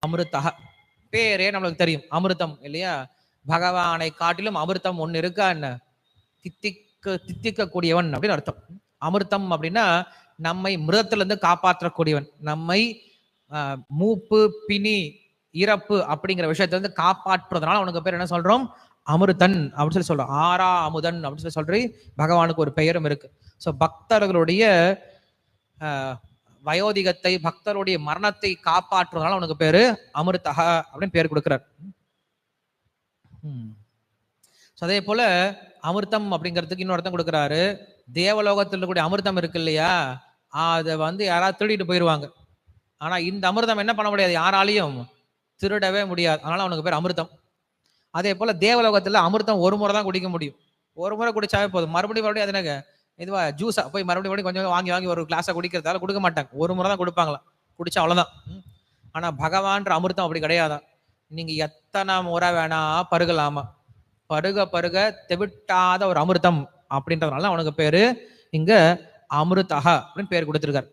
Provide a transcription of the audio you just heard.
அமிர்தக பேரே நம்மளுக்கு தெரியும் அமிர்தம் இல்லையா? பகவானை காட்டிலும் அமிர்தம் ஒண்ணு இருக்கா என்ன? தித்திக்க கூடியவன் அப்படின்னு அர்த்தம். அமிர்தம் அப்படின்னா நம்மை மிருகத்திலிருந்து காப்பாற்றக்கூடியவன், நம்மை மூப்பு பிணி இறப்பு அப்படிங்கிற விஷயத்துல இருந்து காப்பாற்றுறதுனால அவனுக்கு பேர் என்ன சொல்றோம்? அமிர்தன் அப்படின்னு சொல்லி சொல்றோம். ஆரா அமுதன் அப்படின்னு சொல்லி பகவானுக்கு ஒரு பெயரும் இருக்கு. ஸோ பக்தர்களுடைய வயோதிகத்தை, பக்தருடைய மரணத்தை காப்பாற்றுவதனால அவனுக்கு பேரு அமிர்தக அப்படின்னு பேர் கொடுக்கிறார். அதே போல அமிர்தம் அப்படிங்கிறதுக்கு இன்னொரு அர்த்தம் கொடுக்குறாரு. தேவலோகத்தில் இருக்கக்கூடிய அமிர்தம் இருக்கு இல்லையா, அதை யாராவது திருடிட்டு போயிடுவாங்க. ஆனா இந்த அமிர்தம் என்ன பண்ண முடியாது, யாராலையும் திருடவே முடியாது. அதனால அவனுக்கு பேர் அமிர்தம். அதே போல தேவலோகத்துல அமிர்தம் ஒரு முறை தான் குடிக்க முடியும். ஒரு முறை குடிச்சாவே போதும். மறுபடியும் அது எனக்கு இதுவா ஜூஸா போய் மறுபடியும் கொஞ்சம் வாங்கி ஒரு கிளாஸை குடிக்கிறதால கொடுக்க மாட்டாங்க. ஒரு முறை தான் கொடுப்பாங்களாம். குடிச்சா அவ்வளவுதான். ஆனா பகவான்ற அமிர்தம் அப்படி கிடையாதான். நீங்க எத்தனை முறை வேணா பருகலாமா. பருக தெவிட்டாத ஒரு அமிர்தம் அப்படின்றதுனால அவனுக்கு பேரு இங்க அமிர்தக அப்படின்னு பேர் கொடுத்திருக்காரு.